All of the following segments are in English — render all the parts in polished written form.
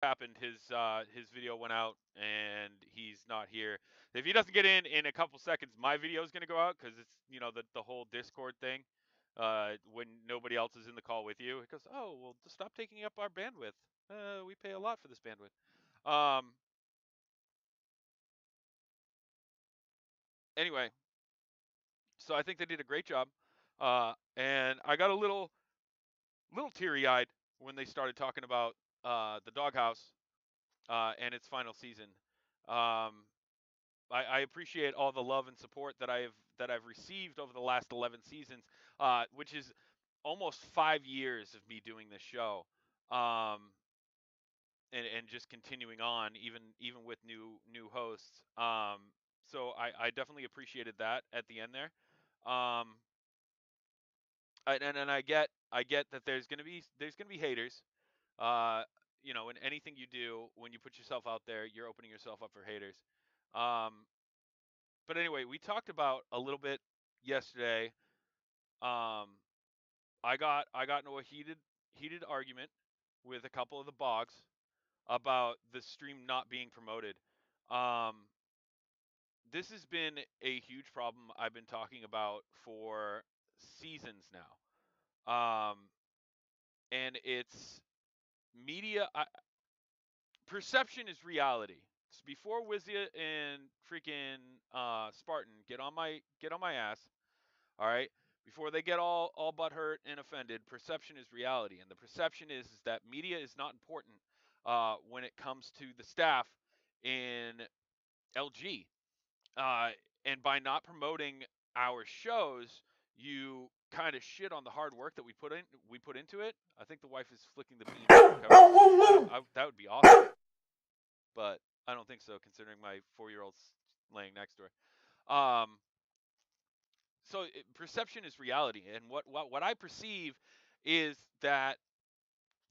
happened. His video went out and he's not here. If he doesn't get in a couple seconds, my video is gonna go out because it's the whole Discord thing. When nobody else is in the call with you, it goes, oh well, just stop taking up our bandwidth. We pay a lot for this bandwidth. Anyway, so I think they did a great job, and I got a little teary eyed when they started talking about the Doghouse and its final season. Um, I appreciate all the love and support that I've received over the last 11 seasons, which is almost 5 years of me doing this show, um, and just continuing on, even with new hosts. So I definitely appreciated that at the end there. Um, and I get that there's gonna be haters. Uh, in anything you do, when you put yourself out there, you're opening yourself up for haters. Um, but anyway, we talked about a little bit yesterday. Um, I got into a heated argument with a couple of the bogs about the stream not being promoted. Um, this has been a huge problem I've been talking about for seasons now. And it's media. Perception is reality. So before Wizia and freaking Spartan get on my ass, all right. Before they get all butthurt and offended, perception is reality, and the perception is that media is not important when it comes to the staff in LG. Uh, and by not promoting our shows, you kind of shit on the hard work that we put into it. I think the wife is flicking the bean to recover. That would be awesome, but I don't think so, considering my 4-year-old's laying next to her. So perception is reality, and what I perceive is that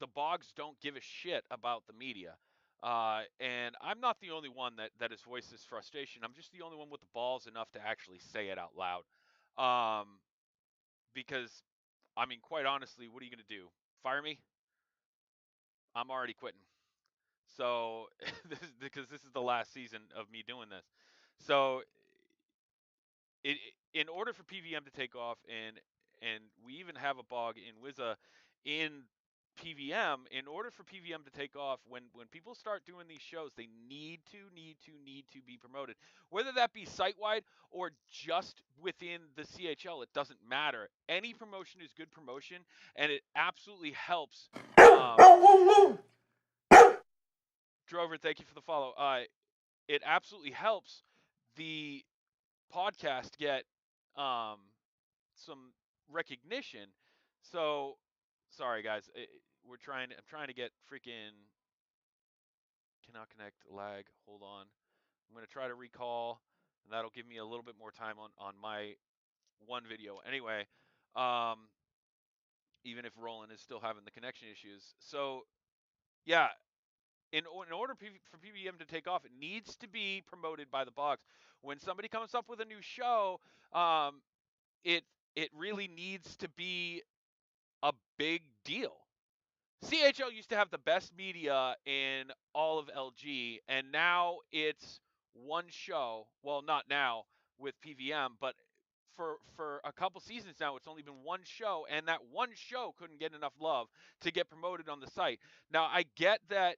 the bogs don't give a shit about the media. And I'm not the only one that has voiced this frustration. I'm just the only one with the balls enough to actually say it out loud. Um, because, I mean, quite honestly, what are you going to do? Fire me? I'm already quitting. So, because this is the last season of me doing this. So, it in order for PVM to take off, and we even have a bog in Wizza in PVM. In order for PVM to take off, when people start doing these shows, they need to be promoted, whether that be site wide or just within the CHL. It doesn't matter. Any promotion is good promotion, and it absolutely helps. Drover, thank you for the follow. It absolutely helps the podcast get um, some recognition. So, sorry guys, I'm trying to get freaking cannot connect lag. Hold on. I'm gonna try to recall, and that'll give me a little bit more time on my one video. Anyway, um, even if Roland is still having the connection issues. So yeah, in order for PBM to take off, it needs to be promoted by the box. When somebody comes up with a new show, um, it it really needs to be a big deal. CHL used to have the best media in all of LG, and now it's one show. Well, not now with PVM, but for a couple seasons now, it's only been one show, and that one show couldn't get enough love to get promoted on the site. Now, I get that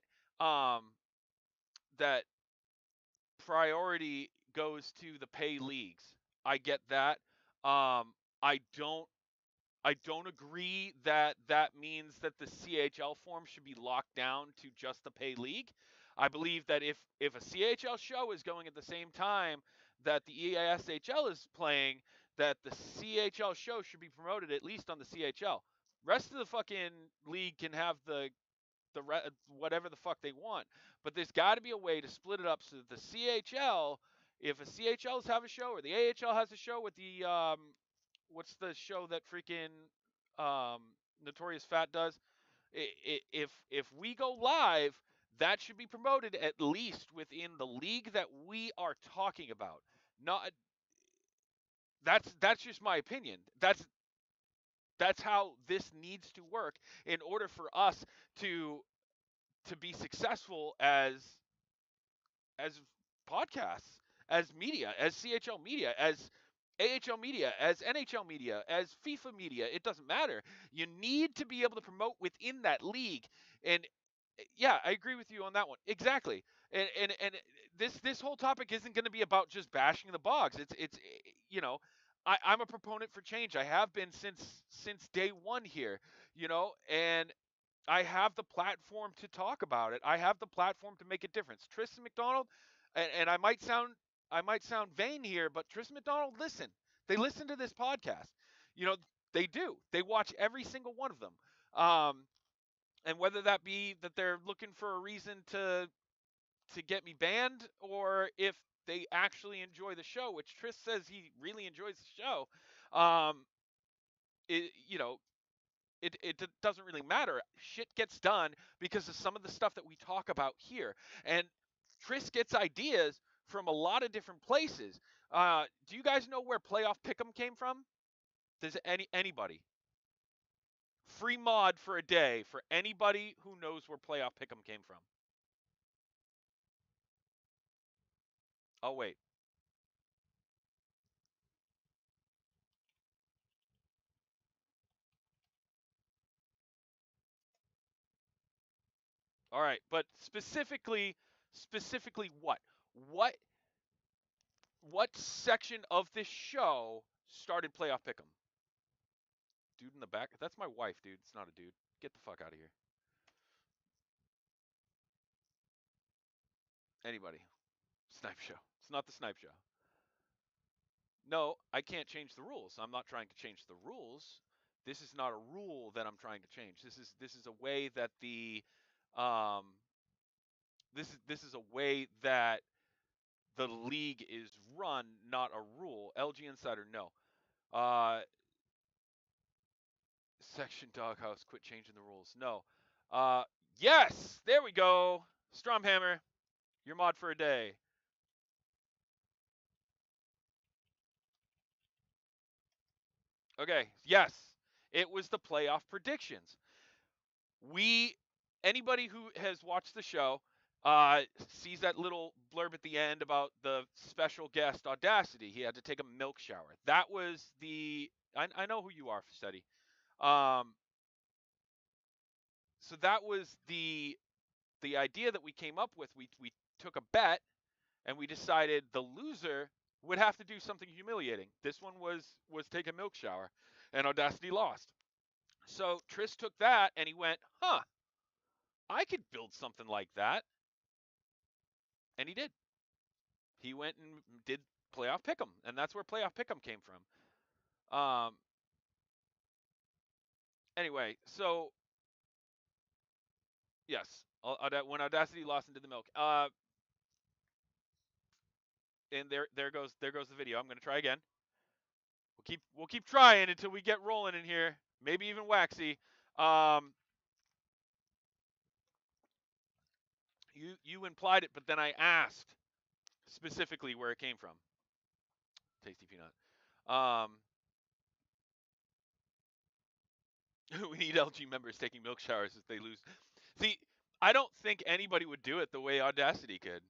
priority goes to the pay leagues. I get that. I don't agree that that means that the CHL form should be locked down to just the pay league. I believe that if a CHL show is going at the same time that the EASHL is playing, that the CHL show should be promoted at least on the CHL. Rest of the fucking league can have whatever the fuck they want, but there's got to be a way to split it up so that the CHL, if a CHL's have a show or the AHL has a show with the what's the show that freaking um, Notorious Fat does? If we go live, that should be promoted at least within the league that we are talking about. Not that's just my opinion. That's how this needs to work in order for us to to be successful as podcasts, as media, as CHL media, as AHL media, as NHL media, as FIFA media. It doesn't matter. You need to be able to promote within that league. And yeah, I agree with you on that one. Exactly. And this whole topic isn't going to be about just bashing the Bogs. It's you know, I'm a proponent for change. I have been since day one here, and I have the platform to talk about it. I have the platform to make a difference. Tristan McDonald, and I might sound vain here, but Tristan McDonald, listen. They listen to this podcast. You know, they do. They watch every single one of them. And whether that be that they're looking for a reason to get me banned, or if they actually enjoy the show, which Tris says he really enjoys the show, um, it, you know, it doesn't really matter. Shit gets done because of some of the stuff that we talk about here. And Tris gets ideas from a lot of different places. Do you guys know where Playoff Pick'em came from? Does anybody? Free mod for a day for anybody who knows where Playoff Pick'em came from. Oh, wait. All right, but specifically what? What what section of this show started Playoff Pick'em? Dude in the back? That's my wife, dude. It's not a dude. Get the fuck out of here. Anybody. Snipe show. It's not the Snipe show. No, I can't change the rules. I'm not trying to change the rules. This is not a rule that I'm trying to change. This is a way that the um this is a way that the league is run, not a rule. LG Insider, no. Section Doghouse, quit changing the rules. No. Uh, yes, there we go. Stromhammer, your mod for a day. Okay, yes, it was the playoff predictions. Anybody who has watched the show sees that little blurb at the end about the special guest Audacity. He had to take a milk shower. That was I know who you are, Facetti. So that was the idea that we came up with. We took a bet and we decided the loser would have to do something humiliating. This one was take a milk shower, and Audacity lost. So Tris took that and he went, "Huh, I could build something like that," and he did. He went and did Playoff Pick'em, and that's where Playoff Pick'em came from. Anyway, so yes, when Audacity lost and did the milk. And there goes the video. I'm gonna try again. We'll keep trying until we get rolling in here. Maybe even Waxy. You implied it, but then I asked specifically where it came from. Tasty peanut. We need LG members taking milk showers if they lose. See, I don't think anybody would do it the way Audacity could.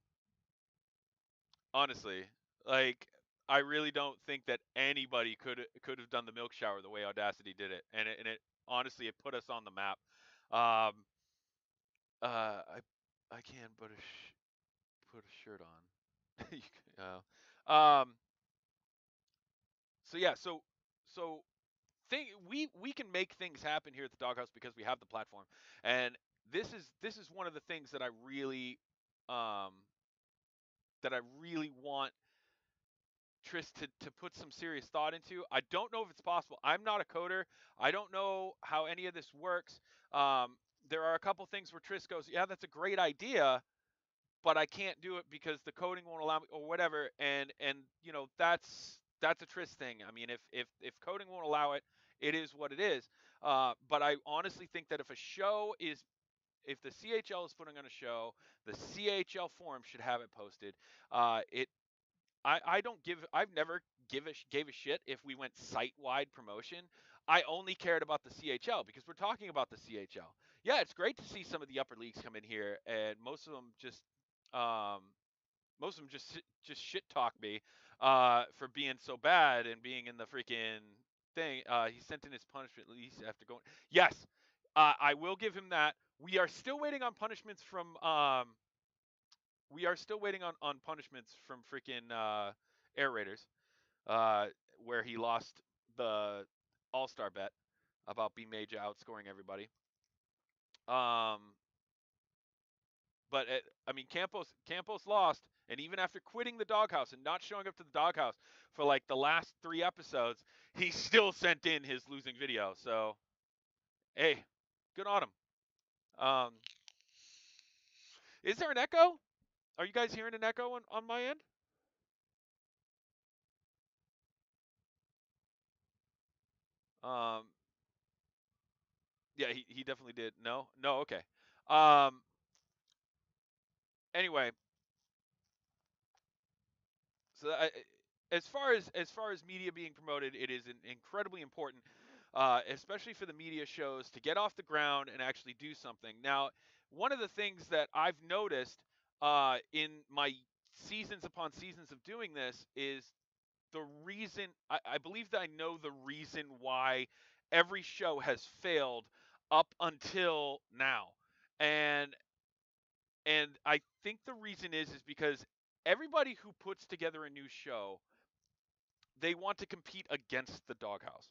Honestly, like I really don't think that anybody could have done the milk shower the way Audacity did it, and it honestly it put us on the map. Um, I can put a shirt on. So yeah, so we can make things happen here at the Doghouse because we have the platform, and this is one of the things that um I really want Tris to put some serious thought into. I don't know if it's possible. I'm not a coder. I don't know how any of this works. There are a couple things where Tris goes, "Yeah, that's a great idea, but I can't do it because the coding won't allow me," or whatever. And that's a Tris thing. I mean, if coding won't allow it, it is what it is. But I honestly think that if the CHL is putting on a show, the CHL forum should have it posted. I've never gave a shit if we went site-wide promotion. I only cared about the CHL because we're talking about the CHL. yeah, it's great to see some of the upper leagues come in here, and um, most of them just shit talk me for being so bad and being in the freaking thing. He sent in his punishment at least after going. Yes, I will give him that. We are still waiting on punishments from. We are still waiting on punishments from freaking Air Raiders, uh, where he lost the All Star bet about B Major outscoring everybody. Um, But I mean, Campos lost, and even after quitting the doghouse and not showing up to the doghouse for like the last 3 episodes, he still sent in his losing video. So, hey, good on him. Is there an echo? Are you guys hearing an echo on my end? Um, yeah, he definitely did. No, no, okay. Um, anyway, so as far as media being promoted, it is incredibly important, especially for the media shows to get off the ground and actually do something. Now, one of the things that I've noticed in my seasons upon seasons of doing this is the reason I believe that I know the reason why every show has failed up until now, and I think the reason is because everybody who puts together a new show, they want to compete against the doghouse.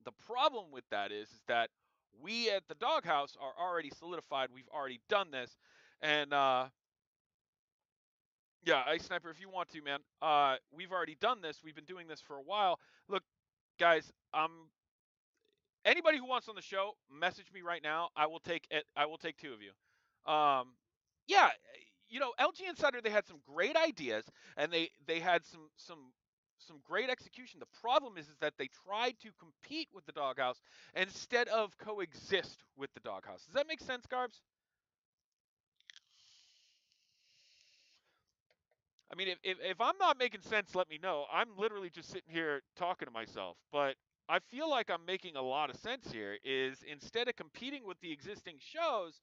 The problem with that is that we at the doghouse are already solidified. We've already done this, and yeah, Ice Sniper, if you want to, man, we've already done this. We've been doing this for a while. Look, guys, anybody who wants on the show, message me right now. I will take it. I will take two of you. Um, yeah, LG Insider, they had some great ideas, and they had some great execution. The problem is that they tried to compete with the doghouse instead of coexist with the doghouse. Does that make sense, Garbs? I mean, if I'm not making sense, let me know. I'm literally just sitting here talking to myself, but I feel like I'm making a lot of sense here. Is instead of competing with the existing shows,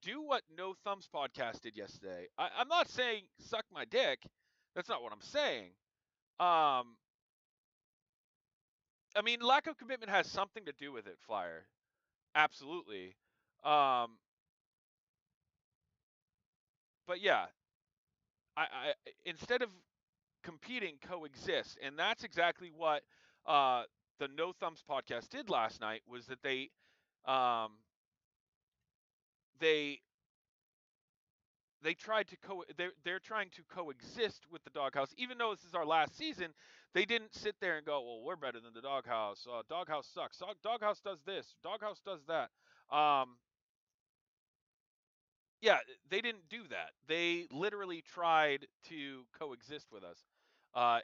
do what No Thumbs podcast did yesterday. I'm not saying suck my dick. That's not what I'm saying. Um, I mean, lack of commitment has something to do with it, Flyer. Absolutely. Um, but yeah, I instead of competing, coexist, and that's exactly what uh, the No Thumbs podcast did last night. Was that um, they they tried to they're trying to coexist with the doghouse, even though this is our last season. They didn't sit there and go, well, we're better than the doghouse. Doghouse sucks. Doghouse does this. Doghouse does that. Um, yeah, they didn't do that. They literally tried to coexist with us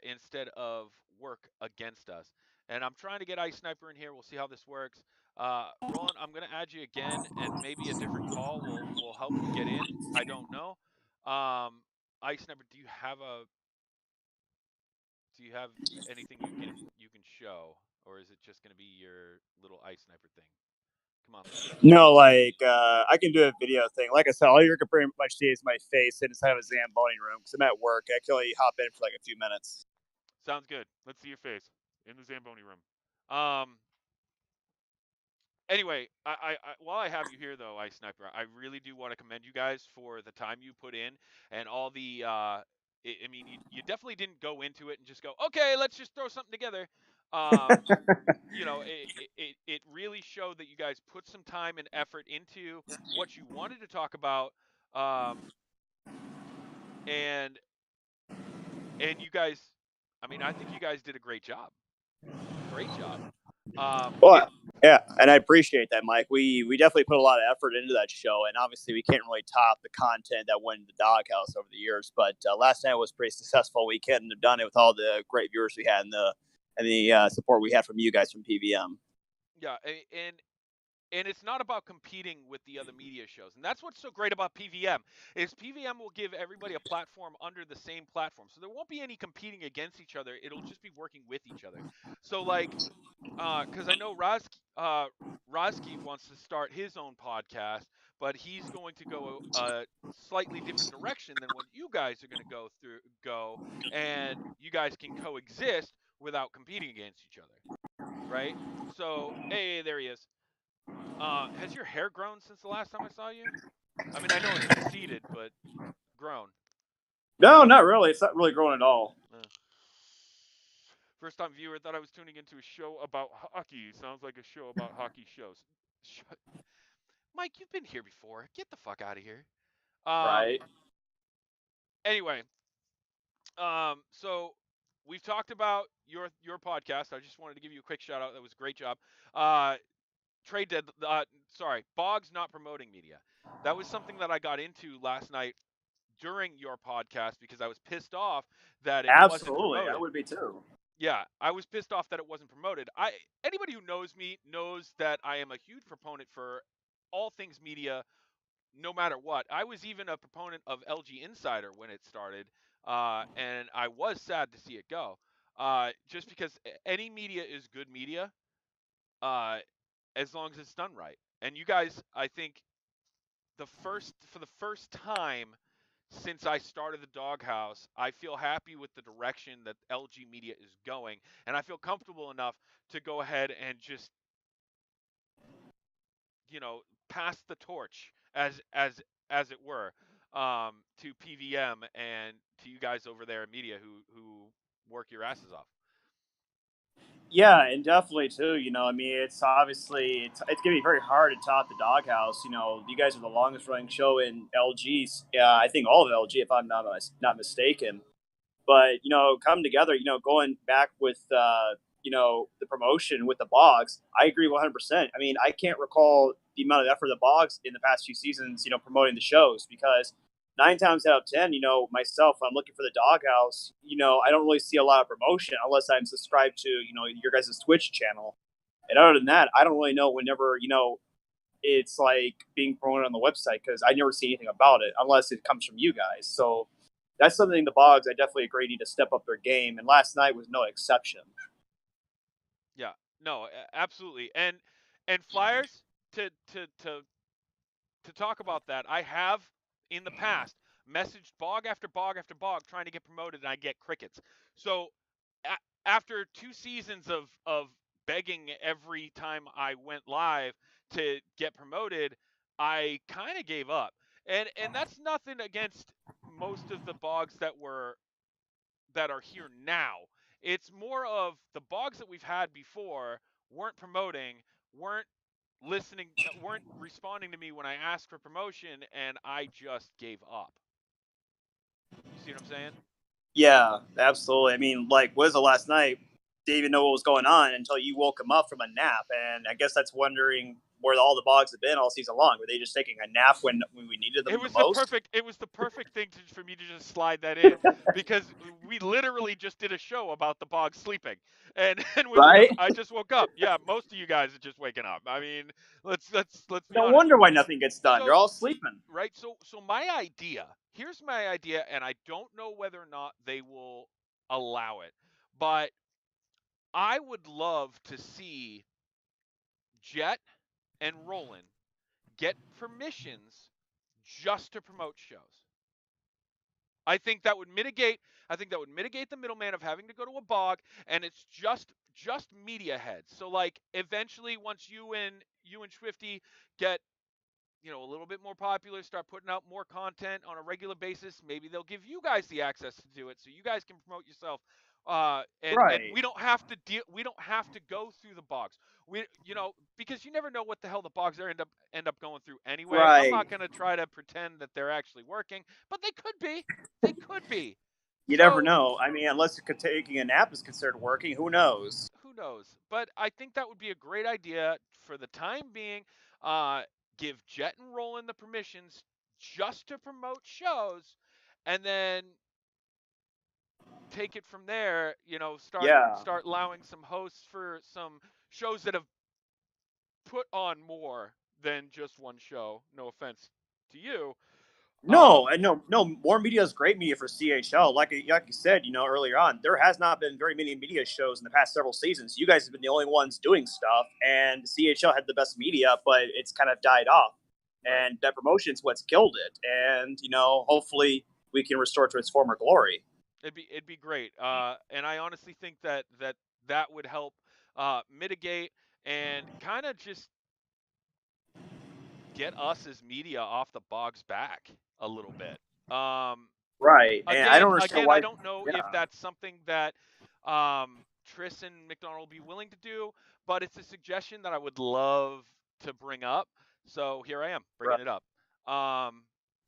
instead of work against us. And I'm trying to get Ice Sniper in here. We'll see how this works. Roland, I'm going to add you again, and maybe a different call will help you get in. I don't know. Ice Sniper, do you have anything you can show, or is it just going to be your little Ice Sniper thing? Come on, let's get. No, I can do a video thing. Like I said, all you can pretty much see is my face inside of a Zamboni room because I'm at work. I can only hop in for like a few minutes. Sounds good. Let's see your face in the Zamboni room. Um. Anyway, while I have you here though, Ice Sniper, I really do want to commend you guys for the time you put in and all the. I mean, you definitely didn't go into it and just go, okay, let's just throw something together. Um, it really showed that you guys put some time and effort into what you wanted to talk about, and you guys, I mean, I think you guys did a great job. Great job. Yeah, and I appreciate that, Mike. We definitely put a lot of effort into that show, and obviously we can't really top the content that went in the doghouse over the years. But last night was pretty successful. We couldn't have done it with all the great viewers we had and the support we had from you guys from PVM. Yeah, and and it's not about competing with the other media shows. And that's what's so great about PVM is PVM will give everybody a platform under the same platform. So there won't be any competing against each other. It'll just be working with each other. So like because I know Roski wants to start his own podcast, but he's going to go a slightly different direction than what you guys are going to go, and you guys can coexist without competing against each other, right? So, hey, there he is. Has your hair grown since the last time I saw you? I mean, I know it's receded, but grown. No, not really. It's not really growing at all. First time viewer thought I was tuning into a show about hockey. Sounds like a show about hockey shows. Mike, you've been here before. Get the fuck out of here. Right. Anyway, so we've talked about your podcast. I just wanted to give you a quick shout out. That was a great job. Trade dead. Sorry, Boggs not promoting media. That was something that I got into last night during your podcast because I was pissed off that it wasn't Absolutely, promoted. I would be too. Yeah, I was pissed off that it wasn't promoted. Anybody who knows me knows that I am a huge proponent for all things media, no matter what. I was even a proponent of LG Insider when it started, and I was sad to see it go. Just because any media is good media, uh, as long as it's done right. And you guys, I think, for the first time since I started the Doghouse, I feel happy with the direction that LG Media is going, and I feel comfortable enough to go ahead and just, pass the torch as it were, to PVM and to you guys over there in media who work your asses off. Yeah, and definitely too. I mean, it's obviously it's gonna be very hard to top the Doghouse. You guys are the longest running show in LG's. Yeah, I think all of LG, if I'm not mistaken. But come together. Going back with the promotion with the Bogs, I agree 100%. I mean, I can't recall the amount of effort the Bogs in the past few seasons, promoting the shows because 9 times out of 10, myself, when I'm looking for the Doghouse, I don't really see a lot of promotion unless I'm subscribed to your guys' Twitch channel. And other than that, I don't really know whenever it's like being promoted on the website because I never see anything about it unless it comes from you guys. So that's something the Bogs, I definitely agree, need to step up their game. And last night was no exception. Yeah, no, absolutely. And Flyers, to talk about that, I have in the past messaged Bog after Bog after Bog trying to get promoted, and I get crickets. So after 2 seasons of begging every time I went live to get promoted, I kind of gave up. And that's nothing against most of the Bogs that are here now. It's more of the Bogs that we've had before weren't promoting, weren't listening, weren't responding to me when I asked for promotion, and I just gave up. You see what I'm saying? Yeah, absolutely. I mean, like, was the last night? Didn't even know what was going on until you woke him up from a nap, and I guess that's wondering where all the Bogs have been all season long. Were they just taking a nap when we needed them the most? It was the perfect thing for me to just slide that in because we literally just did a show about the Bog sleeping, and Right? I just woke up. Yeah, most of you guys are just waking up. I mean, let's be No honest. wonder why nothing gets done. They're So all sleeping. right, so here's my idea, and I don't know whether or not they will allow it, but I would love to see Jet and Roland get permissions just to promote shows. I think that would mitigate. I think that would mitigate the middleman of having to go to a bog, and it's just media heads. So like eventually, once you and Swifty get a little bit more popular, start putting out more content on a regular basis, maybe they'll give you guys the access to do it, so you guys can promote yourself. And Right. we don't have to go through the bogs. Because you never know what the hell the bogs are end up going through anyway. I'm Right. not going to try to pretend that they're actually working, but they could be. They could be. You never So know. I mean, unless taking a nap is considered working, who knows? who knows? But I think that would be a great idea for the time being. Uh, Give Jet and Roland the permissions just to promote shows, and then take it from there. Yeah. Start allowing some hosts for some shows that have put on more than just one show. No offense to you. No, and no, more media is great media for CHL. Like you said, earlier on, there has not been very many media shows in the past several seasons. You guys have been the only ones doing stuff, and CHL had the best media, but it's kind of died off. Right. And that promotion's what's killed it. And hopefully we can restore it to its former glory. It'd be great. And I honestly think that would help mitigate and kind of just get us as media off the bog's back a little bit. Right. And I don't understand why. I don't know if that's something that Tris and McDonald will be willing to do, but it's a suggestion that I would love to bring up. So here I am bringing it up.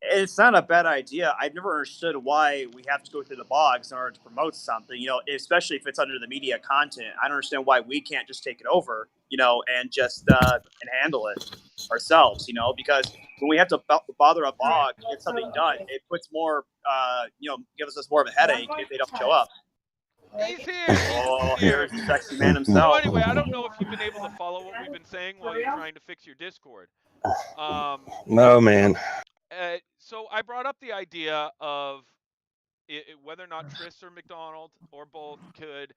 It's not a bad idea. I've never understood why we have to go through the bogs in order to promote something, especially if it's under the media content. I don't understand why we can't just take it over, and just and handle it ourselves, because when we have to bother a bog to get something done, it puts more, gives us more of a headache if they don't show up. He's here. Oh, here's the sexy man himself. So anyway, I don't know if you've been able to follow what we've been saying while you're trying to fix your Discord. No, man. So I brought up the idea of whether or not Tris or McDonald or both could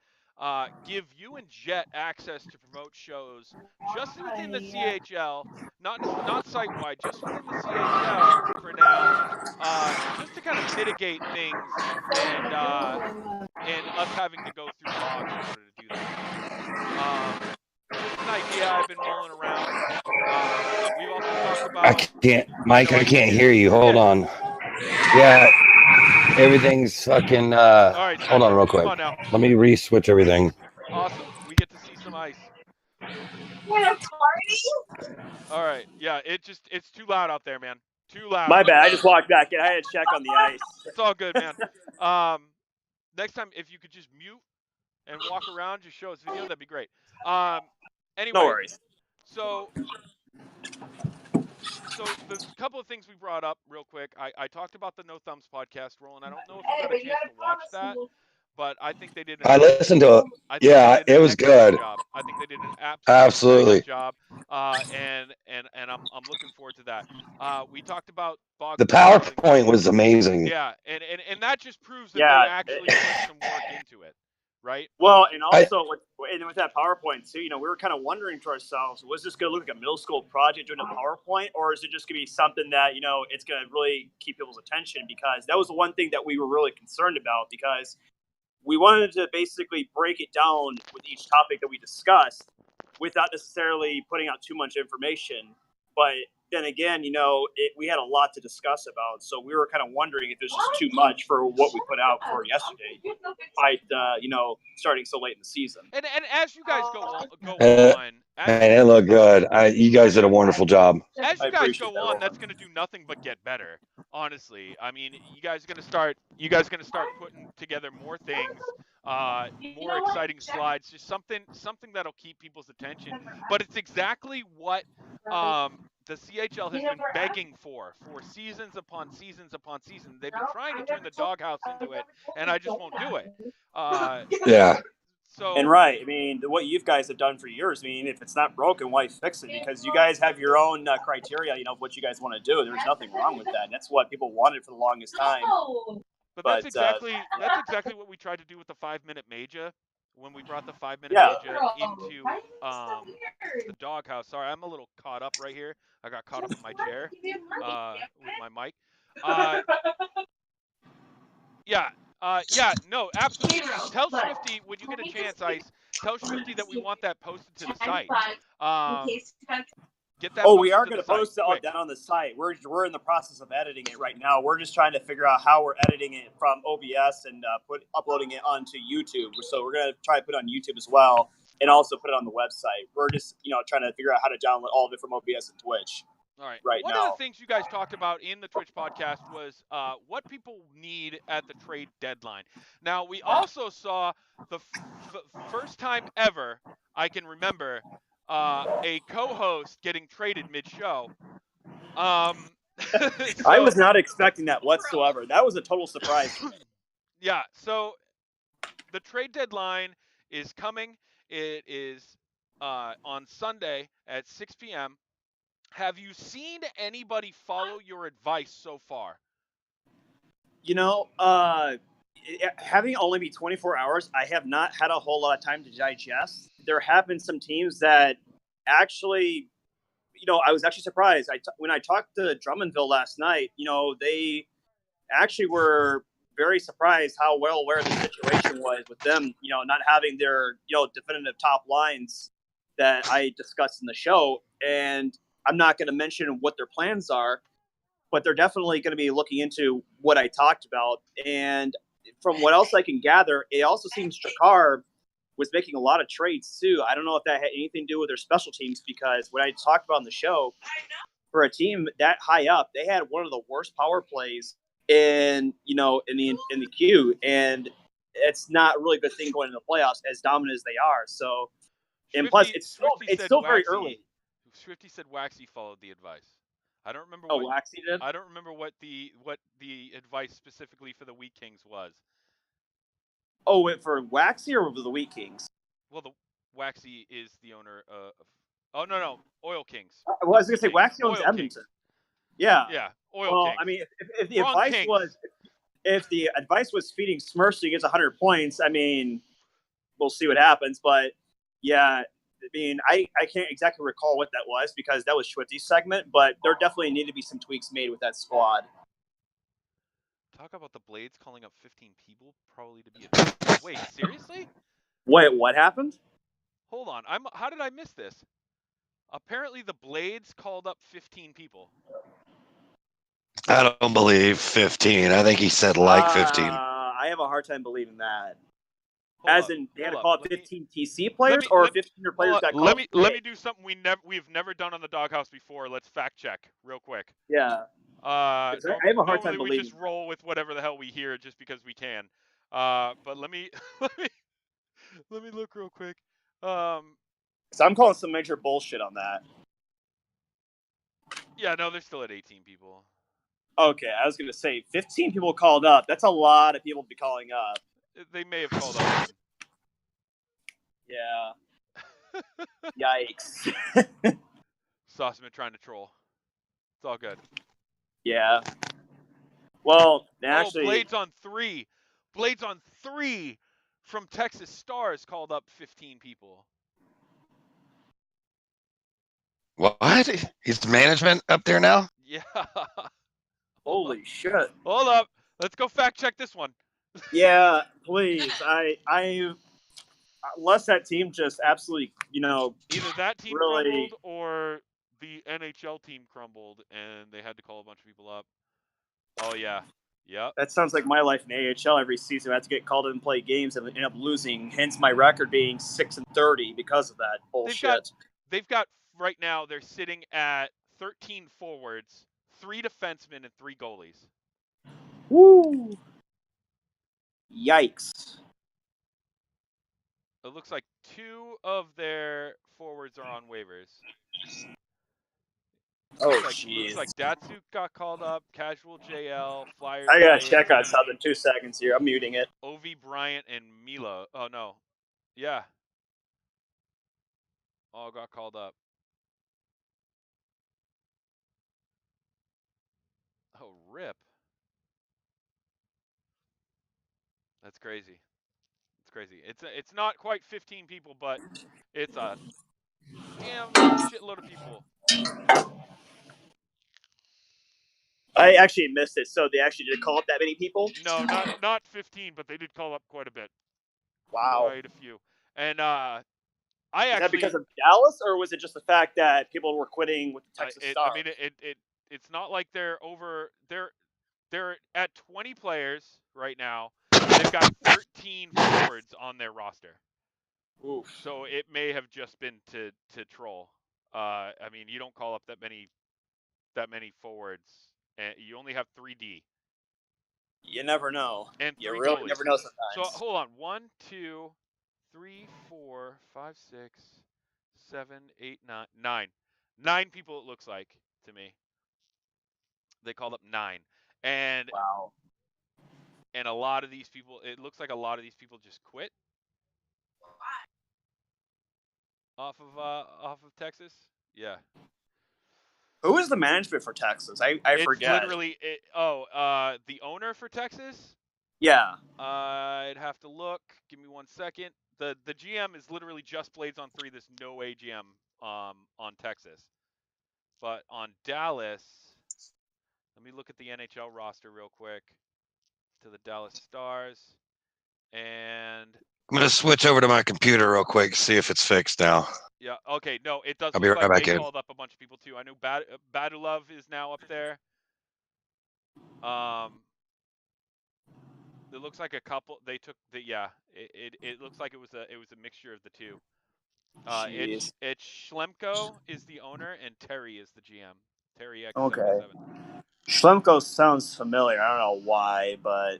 give you and Jet access to promote shows just within the CHL, not site-wide, just within the CHL for now, just to kind of mitigate things and us having to go through logs in order to do that. Just an idea I've been mulling around. We've also talked about. I can't hear you. Hold on. Yeah, everything's fucking. All right, hold on real quick. Let me re-switch everything. Awesome. We get to see some ice. All right. Yeah, it's too loud out there, man. Too loud. My bad. I just walked back in. I had to check on the ice. It's all good, man. Next time, if you could just mute and walk around, just show us video, that'd be great. Anyway. No worries. So the couple of things we brought up real quick. I talked about the No Thumbs podcast, Roland. I don't know if you got a chance to watch that, but I think they did. I listened to it. Yeah, it was good. Job. I think they did an absolutely job. And I'm looking forward to that. We talked about the PowerPoint was amazing. Yeah, and that just proves that they actually put some work into it. Right. Well, and also with that PowerPoint too, we were kind of wondering to ourselves, was this going to look like a middle school project doing a PowerPoint, or is it just going to be something that it's going to really keep people's attention? Because that was the one thing that we were really concerned about, because we wanted to basically break it down with each topic that we discussed without necessarily putting out too much information. But then again, we had a lot to discuss about, so we were kind of wondering if it was just too much for what we put out for yesterday, despite starting so late in the season. And as you guys go on, it looked good. You guys did a wonderful job. As you guys go on, that's going to do nothing but get better. Honestly, I mean, you guys are going to start putting together more things, more exciting slides, just something that'll keep people's attention. But it's exactly what the CHL has been begging for seasons upon seasons upon seasons. They've been trying to turn the doghouse into it, and I just won't do it. Yeah. So, and right, I mean, what you guys have done for years, I mean, if it's not broken, why fix it? Because you guys have your own criteria, of what you guys want to do. There's nothing wrong with that. And that's what people wanted for the longest time. But that's exactly what we tried to do with the 5-minute major. When we brought the 5-minute major into the doghouse. Sorry, I'm a little caught up right here. I got caught up in my chair with my mic. No, absolutely. Tell Swifty when you get a chance, Ice. Tell Swifty that we want that posted to the site. Get that. Oh, we are going to post it all down on the site. We're in the process of editing it right now. We're just trying to figure out how we're editing it from OBS and uploading it onto YouTube. So we're going to try to put it on YouTube as well, and also put it on the website. We're just trying to figure out how to download all of it from OBS and Twitch. All right. One of the things you guys talked about in the Twitch podcast was what people need at the trade deadline. Now, we also saw the first time ever I can remember a co-host getting traded mid-show. I was not expecting that whatsoever. That was a total surprise. Yeah, so the trade deadline is coming. It is on Sunday at 6 p.m. Have you seen anybody follow your advice so far? Having only be 24 hours, I have not had a whole lot of time to digest. There have been some teams that actually, I was actually surprised. When I talked to Drummondville last night, they actually were very surprised how well aware the situation was with them, not having their, definitive top lines that I discussed in the show. And I'm not going to mention what their plans are, but they're definitely going to be looking into what I talked about. And from what else I can gather, it also seems Jakar was making a lot of trades too. I don't know if that had anything to do with their special teams, because what I talked about on the show, for a team that high up, they had one of the worst power plays in the queue, and it's not a really good thing going into the playoffs as dominant as they are. So, and plus, it's still very early. Swifty said Waxy followed the advice. I don't remember Oh, what Waxy did? I don't remember what the advice specifically for the Wheat Kings was. Oh, for Waxy or the Wheat Kings? Well, the Waxy is the owner of. Oh no, Oil Kings. I was going to say Waxy owns Oil Edmonton. Kings. Yeah. Yeah, Oil Kings. I mean, if the advice was feeding Smurfs so he gets 100 points, I mean, we'll see what happens. But yeah, I mean, I can't exactly recall what that was because that was Schwitzy's segment, but there definitely need to be some tweaks made with that squad. Talk about the Blades calling up 15 people probably to be a... Wait, seriously? Wait, what happened? Hold on. How did I miss this? Apparently the Blades called up 15 people. I don't believe 15. I think he said 15. I have a hard time believing that. They had to call up 15 TC players or 15 players got called. Let me do something we've never done on the Doghouse before. Let's fact check real quick. Yeah. I have a hard time believing. We just roll with whatever the hell we hear just because we can. But let me look real quick. So I'm calling some major bullshit on that. Yeah, no, they're still at 18 people. Okay, I was going to say 15 people called up. That's a lot of people to be calling up. They may have called up. Yeah. Yikes. Sauceman trying to troll. It's all good. Yeah. Well, actually... Blades on 3. Blades on 3 from Texas Stars called up 15 people. What? Is management up there now? Yeah. Holy shit. Hold up. Let's go fact check this one. Yeah, please. Unless that team just absolutely, either that team crumbled or the NHL team crumbled and they had to call a bunch of people up. Oh yeah. Yep. That sounds like my life in AHL. Every season I have to get called in and play games and end up losing, hence my record being 6-30 because of that bullshit. They've got right now, they're sitting at 13 forwards, 3 defensemen, and 3 goalies. Woo! Yikes. It looks like 2 of their forwards are on waivers. Oh, jeez. Looks like Datsuk got called up, Casual JL, Flyers. I gotta check on something. 2 seconds here. I'm muting it. Ovi Bryant and Milo. Oh, no. Yeah. All got called up. Oh, rip. That's crazy. It's crazy. It's not quite 15 people, but it's a damn shitload of people. I actually missed it. So they actually did call up that many people? No, not 15, but they did call up quite a bit. Wow. Quite a few. And Is that because of Dallas, or was it just the fact that people were quitting with the Texas Stars? I mean, it's not like they're over. They're at 20 players right now. They've got 13 forwards on their roster. Oof. So it may have just been to troll. I mean, you don't call up that many forwards, and you only have 3D. You never know. And you 3 really goalies. never know sometimes. So hold on. 1, 2, 3, 4, 5, 6, 7, 8, 9, 9. 9 people it looks like to me. They called up 9. And wow. And a lot of these people, it looks like a lot of these people just quit. off of Texas. Yeah. Who is the management for Texas? I It's forget. literally the owner for Texas. Yeah. I'd have to look. Give me 1 second. The GM is literally just Blades on 3. There's no AGM on Texas. But on Dallas, let me look at the NHL roster real quick to the Dallas Stars. And I'm gonna switch over to my computer real quick, see if it's fixed now. yeah, okay, no, it does I'll look be right like back they in. called up a bunch of people too. I know Badulov is now up there. It looks like a couple. They took the It looks like it was a mixture of the two. Jeez. It's Schlemko is the owner and Terry is the GM. Terry X77. Okay. Schlemko sounds familiar. I don't know why, but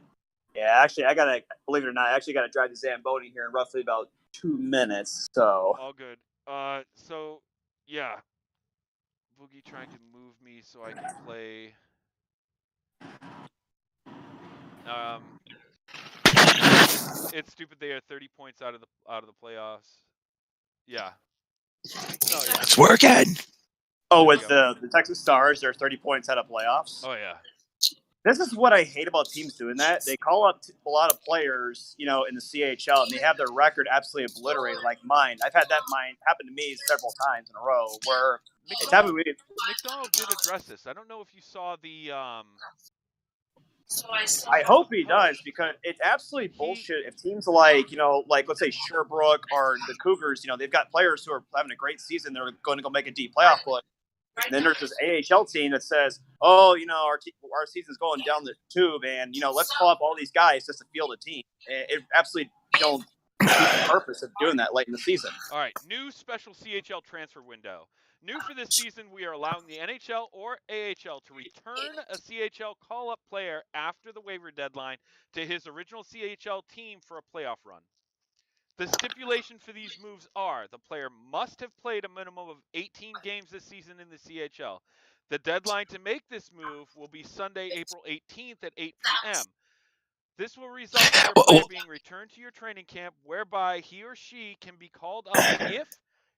yeah, actually, believe it or not, I actually gotta drive to Zamboni here in roughly about 2 minutes. So All good. So yeah, Boogie trying to move me so I can play. It's stupid. They are 30 points out of the playoffs. Yeah. No, yeah. It's working. Oh, with the Texas Stars, they're 30 points out of playoffs. Oh yeah. This is what I hate about teams doing that. They call up a lot of players, in the CHL, and they have their record absolutely obliterated, like mine. I've had that happen to me several times in a row. Where McDonald did address this. I don't know if you saw the. I hope he does, because it's absolutely bullshit if teams like let's say Sherbrooke or the Cougars, they've got players who are having a great season. They're going to go make a deep playoff push. And then there's this AHL team that says, "Oh, our season's going down the tube, and let's call up all these guys just to field a team." It absolutely defeats the purpose of doing that late in the season. All right, new special CHL transfer window. New for this season, we are allowing the NHL or AHL to return a CHL call-up player after the waiver deadline to his original CHL team for a playoff run. The stipulation for these moves are the player must have played a minimum of 18 games this season in the CHL. The deadline to make this move will be Sunday, April 18th at 8 p.m. This will result in your player being returned to your training camp, whereby he or she can be called up if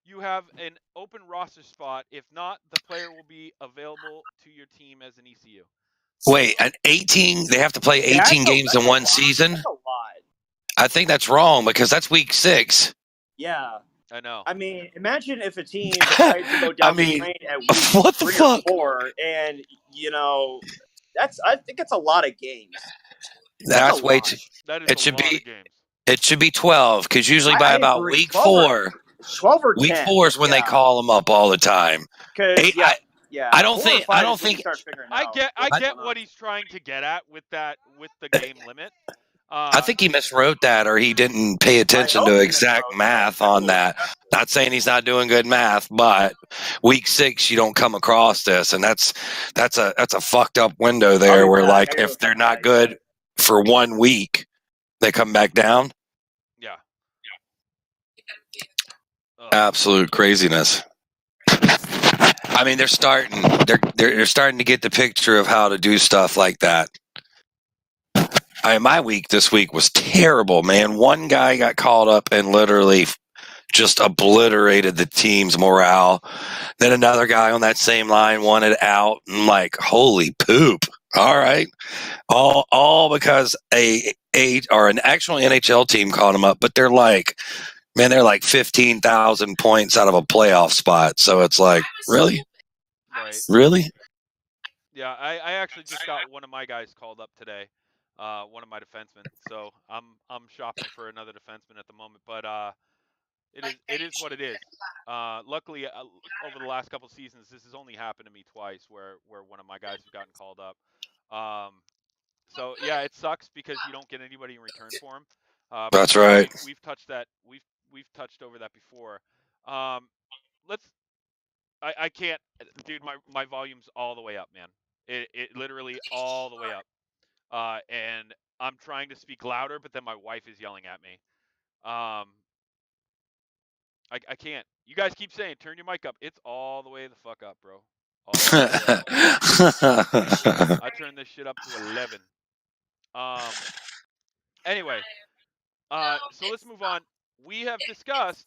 you have an open roster spot. If not, the player will be available to your team as an ECU. Wait, at 18, they have to play 18 games in one season? That's a lot. I think that's wrong, because that's week 6. Yeah. I know. I mean, imagine if a team decides to go down the train at week what the 3 fuck? or 4, and I think it's a lot of games. That's way too. It should be. It should be 12, because usually by about week 4, 12 or 10. Week 4 is when they call them up all the time. I don't think. I get what he's trying to get at with the game limit. I think he miswrote that, or he didn't pay attention to exact math on that. Not saying he's not doing good math, but week 6 you don't come across this, and that's a fucked up window there, where like if they're not good for 1 week, they come back down. Yeah. Absolute craziness. I mean, they're starting to get the picture of how to do stuff like that. My week this week was terrible, man. One guy got called up and literally just obliterated the team's morale. Then another guy on that same line wanted out, and like, holy poop. All right. All because an actual NHL team called him up, but they're like 15,000 points out of a playoff spot. So it's like, really? Right. Really? Yeah, I actually just got one of my guys called up today. One of my defensemen. So I'm shopping for another defenseman at the moment, but it is what it is. Luckily, over the last couple seasons, this has only happened to me twice, where one of my guys has gotten called up. So yeah, it sucks because you don't get anybody in return for him. That's right. We've touched that. We've touched over that before. I can't, dude. My volume's all the way up, man. It literally all the way up. And I'm trying to speak louder, but then my wife is yelling at me. I can't. You guys keep saying, turn your mic up. It's all the way the fuck up, bro. All the way up. I turned this shit up to 11. Anyway, so let's move on. We have discussed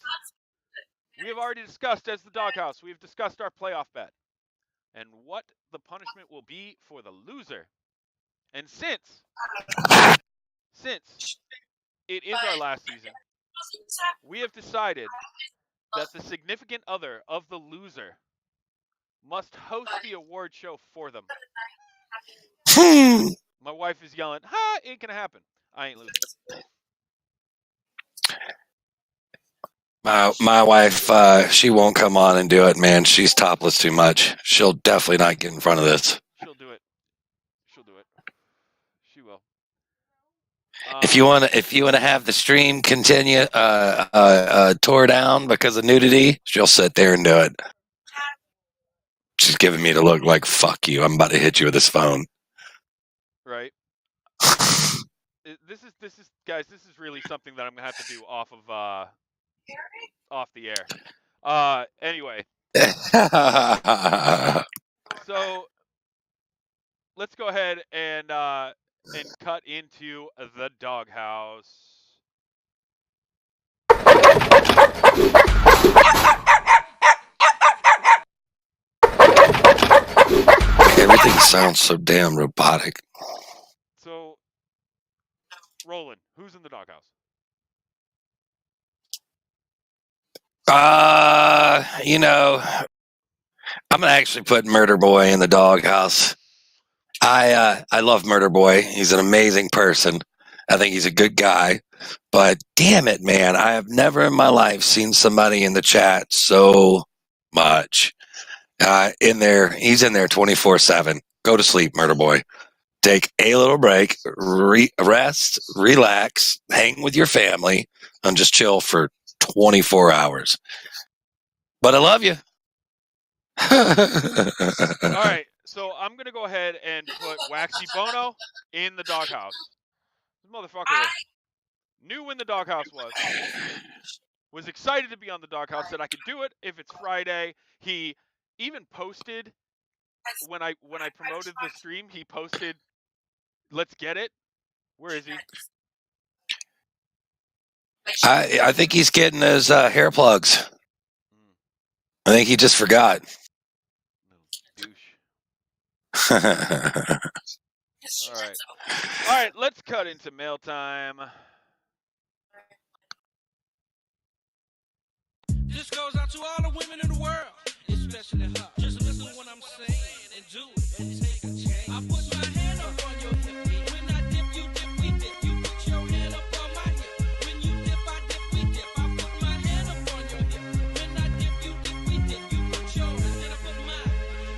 We have already discussed as the Doghouse. We've discussed our playoff bet and what the punishment will be for the loser. And since it is our last season, we have decided that the significant other of the loser must host the award show for them. My wife is yelling, "Ha! Ain't gonna happen. I ain't losing." My wife, she won't come on and do it, man. She's topless too much. She'll definitely not get in front of this. She'll do it. She'll do it. She will. If you want to have the stream continue tore down because of nudity, she'll sit there and do it. She's giving me the look like, fuck you, I'm about to hit you with this phone. Right. This is guys, this is really something that I'm gonna have to do off the air. Anyway. So let's go ahead and cut into the Doghouse. Everything sounds so damn robotic. So, Roland, who's in the Doghouse? I'm gonna actually put Murder Boy in the Doghouse. I love Murder Boy. He's an amazing person. I think he's a good guy. But damn it, man, I have never in my life seen somebody in the chat so much. In there, he's in there 24/7. Go to sleep, Murder Boy. Take a little break, rest, relax, hang with your family, and just chill for 24 hours. But I love you. All right, so I'm going to go ahead and put Waxy Bono in the Doghouse. This motherfucker knew when the Doghouse was excited to be on the Doghouse, said I could do it if it's Friday. He even posted, when I promoted the stream, he posted, "Let's get it." Where is he? I think he's getting his hair plugs. I think he just forgot. Douche. All right, let's cut into mail time. This goes out to all the women in the world, especially her. Just listen to what I'm saying and do it and take a chance. I put my hand up on your hip. When I dip, you dip, we dip. You put your hand up on my hip. When you dip, I dip, we dip. I put my hand up on your hip. When I dip, you dip, we dip. You put yours, then I put mine.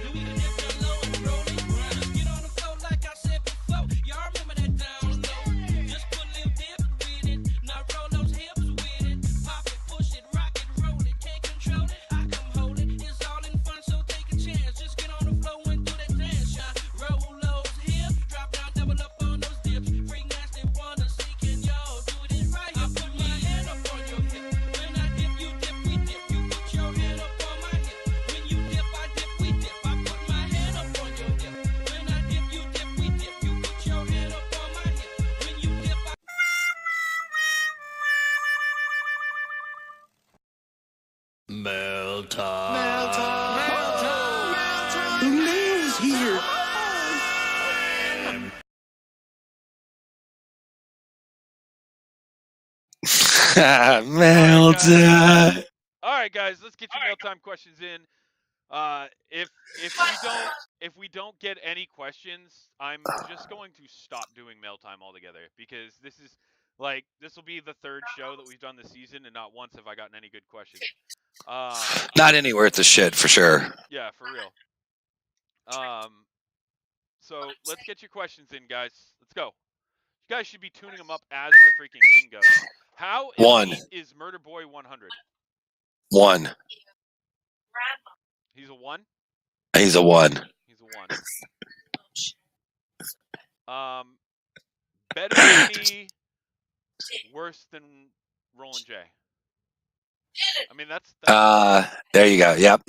Then we can dip down low and roll it round. Just get on the floor like I said before. Y'all remember that down low? Just put a little dip with it. Now roll those hips with it. Pop it, push it, rock it, roll it. Can't control it, I come hold it. It's all in fun, so take a chance. Just get on the floor and do that dance, shine. Roll those hips, drop down, double up on those dips. Freak nasty, wanna see, can y'all do it right? I put my hand up on your hip. When I dip, you dip, we dip. You put your hand up on my hip. When you dip, I dip, we dip. I put my hand up on your hip. When I dip, you dip, we dip. You put your hand up on my hip. When you dip, I Mail time. Mail time. Mail time. The mail's here. Mail time. All right, guys, let's get your mail time questions in. If we don't get any questions, I'm just going to stop doing mail time altogether, because this will be the third show that we've done this season, and not once have I gotten any good questions. Not any worth a shit, for sure. Yeah, for real. So let's get your questions in, guys. Let's go. You guys should be tuning them up as the freaking thing goes. How elite is Murder Boy 100? 1. He's a 1? He's a 1. He's a 1. Better than me, worse than Roland J. I mean, that's there you go. Yep.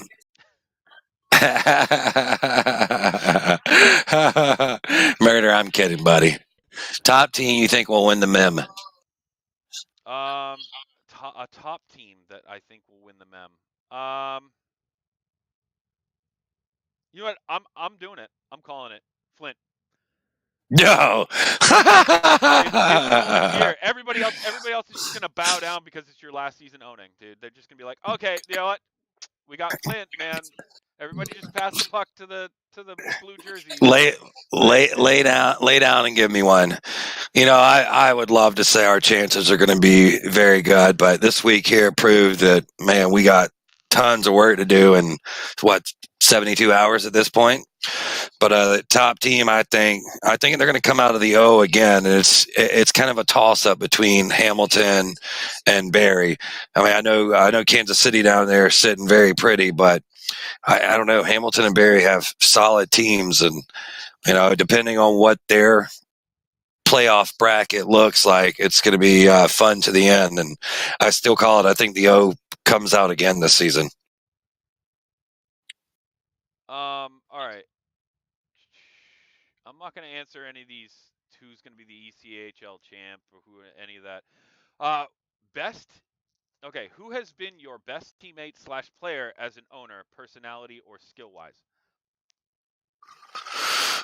Murder, I'm kidding, buddy. Top team you think will win the mem? A top team that I think will win the Mem. You know what? I'm doing it. I'm calling it. Flint. No. It's Flin's year. Everybody else is just gonna bow down because it's your last season owning, dude. They're just gonna be like, okay, you know what? We got Flint, man. Everybody just pass the puck to the blue jersey. Lay down and give me one. You know, I would love to say our chances are going to be very good, but this week here proved that, man, we got tons of work to do in 72 hours at this point. But the top team, I think they're going to come out of the O again, and it's kind of a toss up between Hamilton and Barrie. I mean, I know Kansas City down there is sitting very pretty, but I don't know. Hamilton and Barrie have solid teams, and you know, depending on what their playoff bracket looks like, it's going to be fun to the end. And I still call it. I think the O comes out again this season. All right. I'm not going to answer any of these. Who's going to be the ECHL champ or any of that. Best. Okay, who has been your best teammate / player as an owner, personality or skill wise?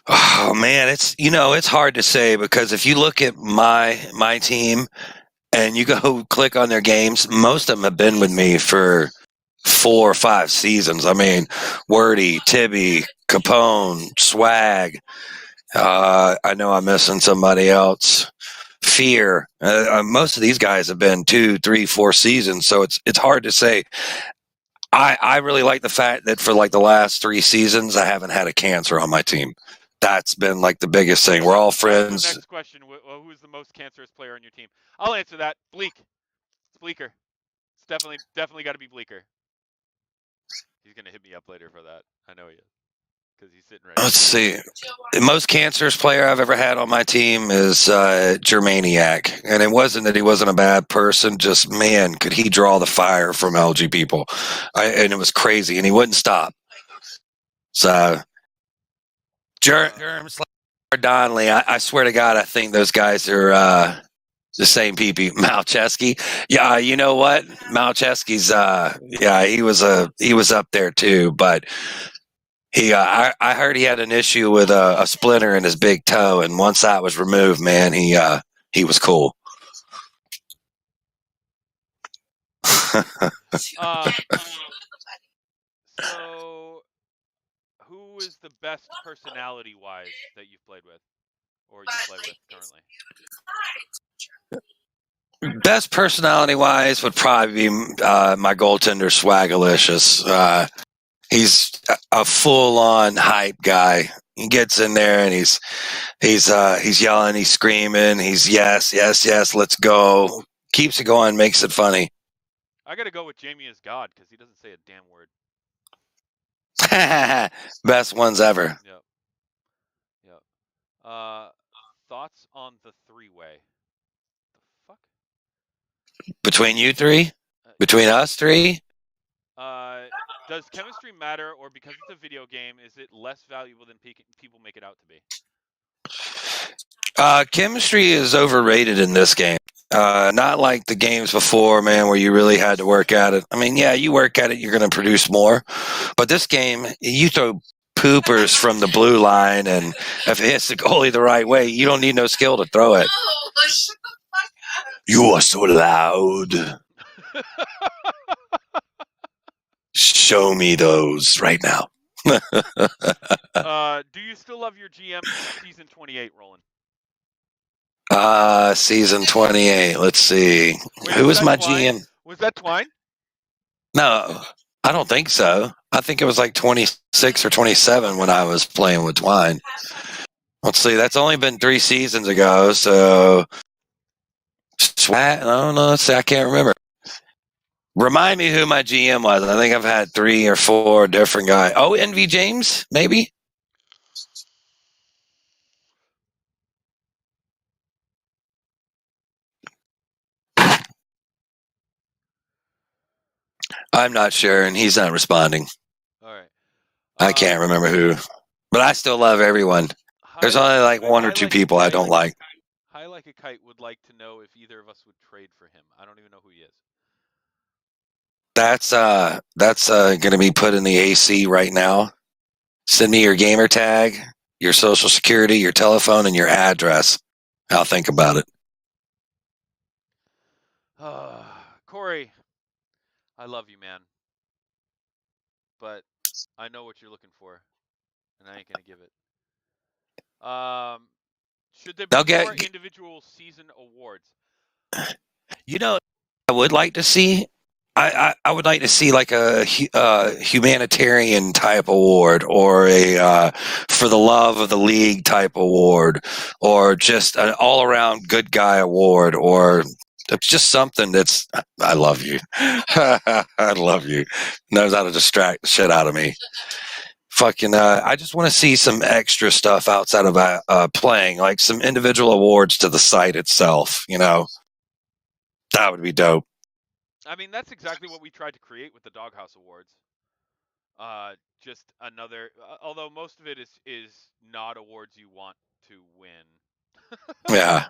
Oh man, it's hard to say, because if you look at my team and you go click on their games, most of them have been with me for 4 or 5 seasons. I mean, Wordy, Tibby, Capone, Swag. I know I'm missing somebody else. Fear. Most of these guys have been 2, 3, 4 seasons, so it's hard to say. I really like the fact that for like the last 3 seasons, I haven't had a cancer on my team. That's been like the biggest thing. We're all friends. Next question: who is the most cancerous player on your team? I'll answer that. Bleak. It's Bleeker. It's definitely got to be Bleeker. He's gonna hit me up later for that. I know he is, because he's sitting right. Let's see. The most cancerous player I've ever had on my team is Germaniac, and it wasn't that he wasn't a bad person. Just, man, could he draw the fire from LG people? And it was crazy, and he wouldn't stop. So, Germs, Donnelly, I swear to God, I think those guys are the same people. Malcheski, yeah, you know what? Malcheski's, yeah, he was up there too, but. I heard he had an issue with a splinter in his big toe, and once that was removed, man, he was cool. So, who is the best personality-wise that you've played with, or you play with currently? Best personality-wise would probably be my goaltender, Swagalicious. He's a full-on hype guy. He gets in there and he's yelling, he's screaming, he's yes, let's go. Keeps it going, makes it funny. I got to go with Jamie as God, because he doesn't say a damn word. Best ones ever. Yep. Thoughts on the 3-way? The fuck? Between you 3? Between us 3? Does chemistry matter, or because it's a video game, is it less valuable than people make it out to be? Chemistry is overrated in this game. Not like the games before, man, where you really had to work at it. I mean, yeah, you work at it, you're going to produce more. But this game, you throw poopers from the blue line, and if it hits the goalie the right way, you don't need no skill to throw it. You are so loud. Show me those right now. Do you still love your GM season 28, Roland? Season 28. Let's see. Wait, who was my Twine? GM? Was that Twine? No, I don't think so. I think it was like 26 or 27 when I was playing with Twine. Let's see. That's only been 3 seasons ago. So, I don't know. Let's see. I can't remember. Remind me who my GM was. I think I've had 3 or 4 different guys. Oh, NV James, maybe? I'm not sure, and he's not responding. All right. I can't remember who. But I still love everyone. There's only like 1 or 2 people I don't like. High Like a Kite would like to know if either of us would trade for him. I don't even know who he is. That's going to be put in the AC right now. Send me your gamer tag, your social security, your telephone, and your address. I'll think about it. Corey, I love you, man. But I know what you're looking for, and I ain't gonna give it. Should there be more individual season awards? You know, I would like to see. I would like to see like a humanitarian type award, or a for the love of the league type award, or just an all around good guy award, or just something that's I love you. I love you. Knows how to distract the shit out of me. Fucking I just want to see some extra stuff outside of playing, like some individual awards to the site itself, you know. That would be dope. I mean, that's exactly what we tried to create with the Doghouse Awards. Just another, although most of it is not awards you want to win. Yeah.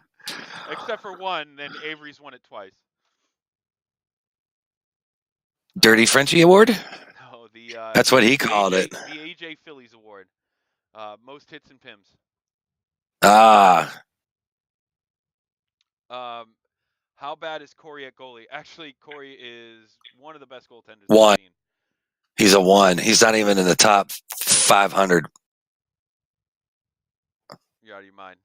Except for one, then Avery's won it twice. Dirty Frenchie Award? No, that's what he called it. The AJ Phillies Award. Most hits and pims. How bad is Corey at goalie? Actually, Corey is one of the best goaltenders I've seen. He's a 1. He's not even in the top 500. You're out of your mind.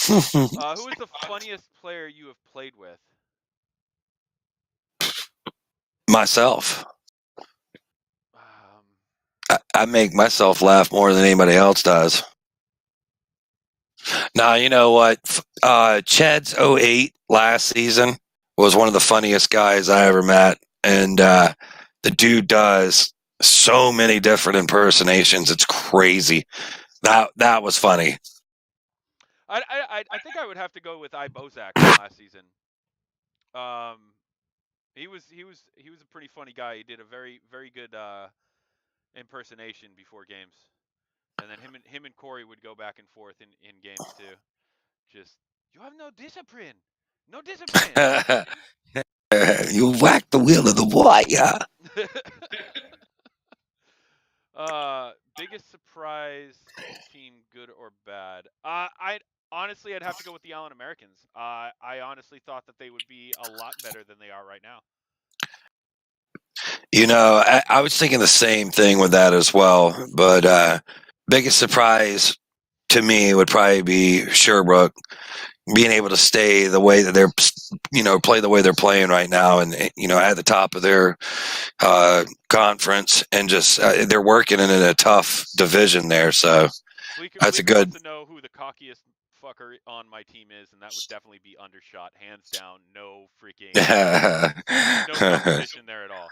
Who is the funniest player you have played with? Myself. I make myself laugh more than anybody else does. Now, you know what? Ched's 08 last season was one of the funniest guys I ever met. And the dude does so many different impersonations. It's crazy. That was funny. I think I would have to go with Bozak last season. He was a pretty funny guy. He did a very, very good impersonation before games. And then him and Corey would go back and forth in games too. Just, you have no discipline. No discipline. You whacked the wheel of the wire. Biggest surprise team, good or bad? I'd have to go with the Allen Americans. I honestly thought that they would be a lot better than they are right now. You know, I was thinking the same thing with that as well. But biggest surprise to me would probably be Sherbrooke being able to stay the way that they're, play the way they're playing right now, and at the top of their conference, and just they're working in a tough division there. So that's a good. To know who the cockiest fucker on my team is, and that would definitely be Undershot, hands down. No freaking no competition there at all.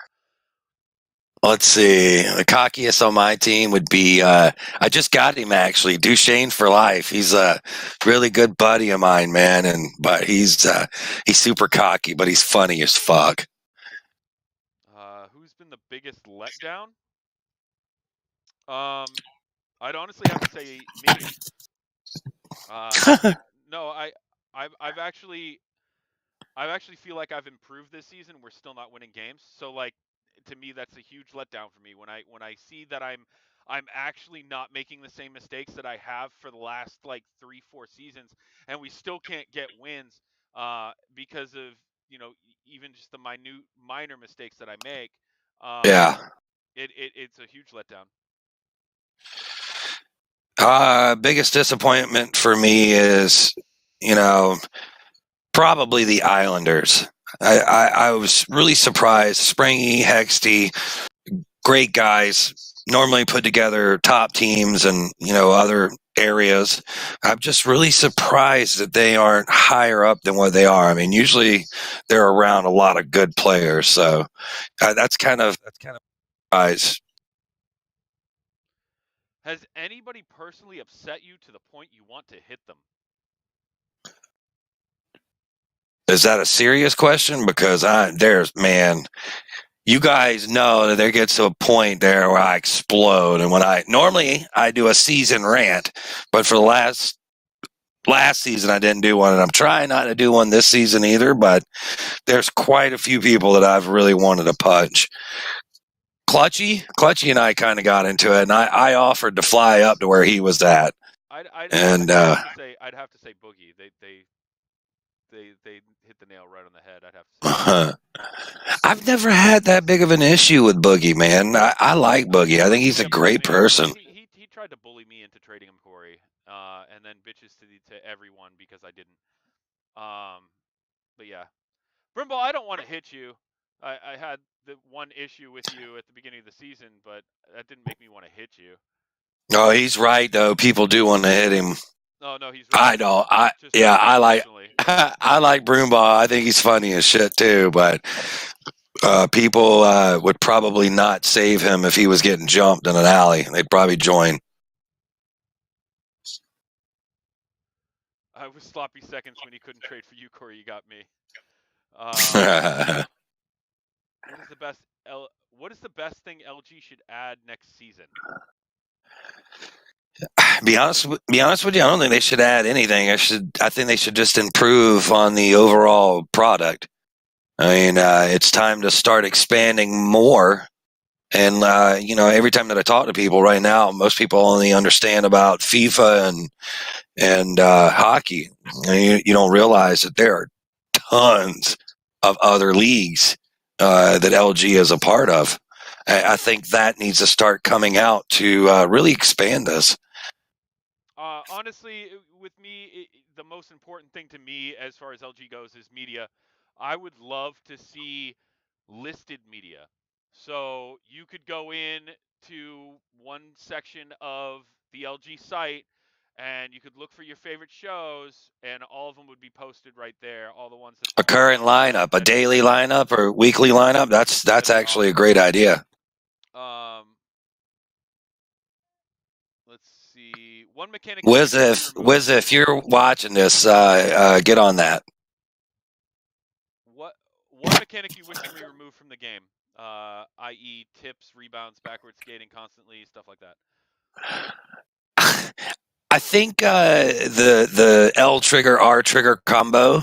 Let's see. The cockiest on my team would be, I just got him actually, Duchesne for life. He's a really good buddy of mine, man. But he's super cocky, but he's funny as fuck. Who's been the biggest letdown? I'd honestly have to say me. No, I've actually feel like I've improved this season. We're still not winning games. So like, to me, that's a huge letdown for me when I see that I'm actually not making the same mistakes that I have for the last like 3-4 seasons, and we still can't get wins because of even just the minor mistakes that I make. Yeah, it's a huge letdown. Biggest disappointment for me is probably the Islanders. I was really surprised. Springy, Hexty, great guys, normally put together top teams and, other areas. I'm just really surprised that they aren't higher up than what they are. I mean, usually they're around a lot of good players. So that's kind of surprise. Has anybody personally upset you to the point you want to hit them? Is that a serious question? Because you guys know that there gets to a point there where I explode. And when normally I do a season rant, but for the last last season I didn't do one, and I'm trying not to do one this season either, but there's quite a few people that I've really wanted to punch. Clutchy and I kind of got into it, and I offered to fly up to where he was at. I'd And have to say Boogie. They hit the nail right on the head. I'd have to say. I've never had that big of an issue with Boogie, man. I like Boogie. I think he's a great person. He tried to bully me into trading him, Corey, and then bitches to everyone because I didn't. But yeah, Brimball, I don't want to hit you. I had the one issue with you at the beginning of the season, but that didn't make me want to hit you. Oh, he's right though. People do want to hit him. No, he's right. I know. I like I like Broomball. I think he's funny as shit too, but people would probably not save him if he was getting jumped in an alley. They'd probably join. I was sloppy seconds when he couldn't trade for you, Corey. You got me. What is the best thing LG should add next season? Be honest with you, I don't think they should add anything. I think they should just improve on the overall product. I mean, it's time to start expanding more. And every time that I talk to people right now, most people only understand about FIFA and hockey. You don't realize that there are tons of other leagues that LG is a part of. I think that needs to start coming out to really expand this. Honestly, with me, the most important thing to me as far as LG goes is media. I would love to see listed media. So you could go in to one section of the LG site and you could look for your favorite shows and all of them would be posted right there. All the ones that a current lineup, a daily lineup or weekly lineup. That's actually a great idea. Let's see. One mechanic. Wiz, if you're watching this, get on that. What one mechanic you wish to be removed from the game? I.e., tips, rebounds, backward skating constantly, stuff like that. I think the L trigger R trigger combo,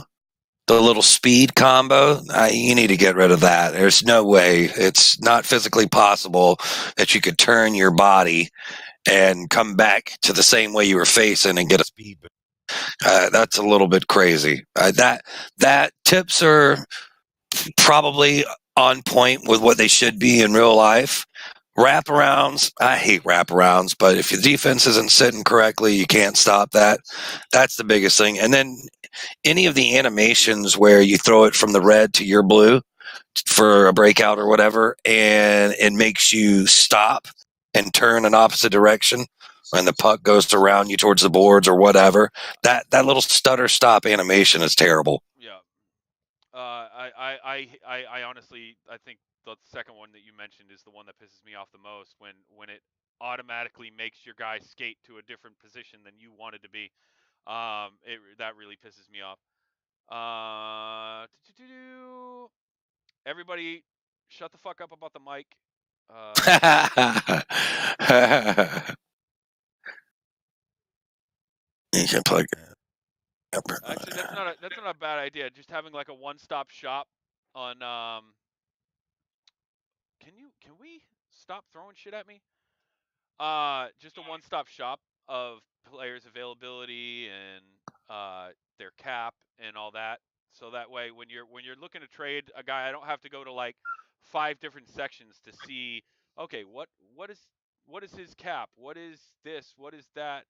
the little speed combo, you need to get rid of that. There's no way. It's not physically possible that you could turn your body and come back to the same way you were facing and get a speed. That's a little bit crazy. That tips are probably on point with what they should be in real life. Wraparounds, I hate wraparounds, but if your defense isn't sitting correctly, you can't stop that. That's the biggest thing. And then any of the animations where you throw it from the red to your blue for a breakout or whatever, and it makes you stop and turn an opposite direction when the puck goes around you towards the boards or whatever. That little stutter stop animation is terrible. Yeah. I honestly, I think the second one that you mentioned is the one that pisses me off the most when it automatically makes your guy skate to a different position than you wanted to be. That really pisses me off. Everybody, shut the fuck up about the mic. You can plug it. Actually, that's not a bad idea. Just having like a one-stop shop on. Can we stop throwing shit at me? Just a one-stop shop of players' availability and their cap and all that. So that way, when you're looking to trade a guy, I don't have to go to like 5 different sections to see. Okay, what is his cap? What is this? What is that?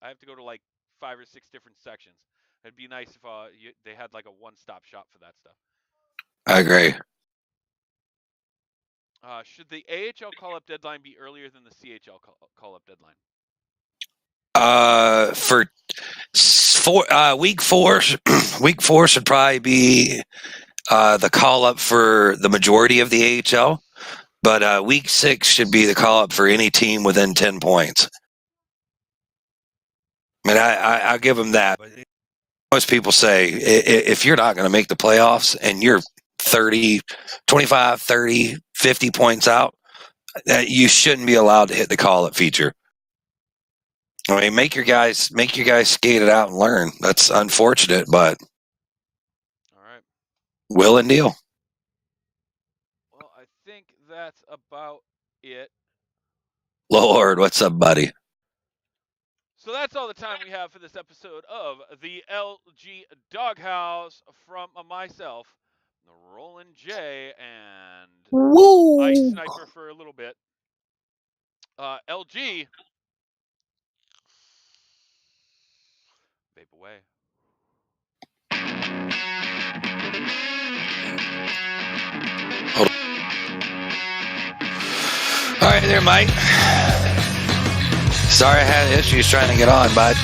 I have to go to like 5 or 6 different sections. It'd be nice if they had like a one-stop shop for that stuff. I agree. Should the AHL call-up deadline be earlier than the CHL call-up deadline? For week 4, week 4 should probably be the call-up for the majority of the AHL, but week 6 should be the call-up for any team within 10 points. I mean, I'll give them that. But most people say if you're not going to make the playoffs and you're 30, 25, 30, 50 points out, you shouldn't be allowed to hit the call-up feature. I mean, make your guys skate it out and learn. That's unfortunate, but All right. will and deal. Well, I think that's about it. Lord, what's up, buddy? So that's all the time we have for this episode of the LG Doghouse from myself, the Roland J, and Ice Sniper for a little bit. LG, vape away. All right there, Mike. Sorry I had issues trying to get on, bud.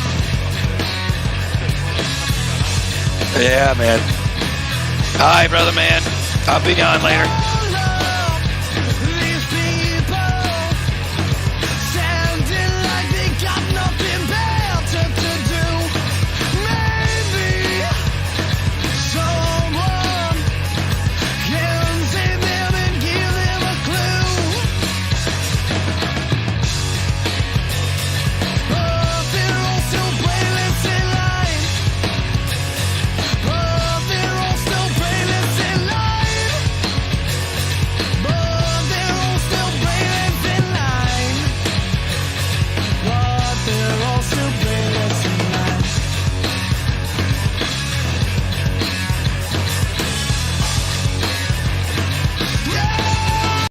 Yeah, man. All right, brother, man. I'll be on later.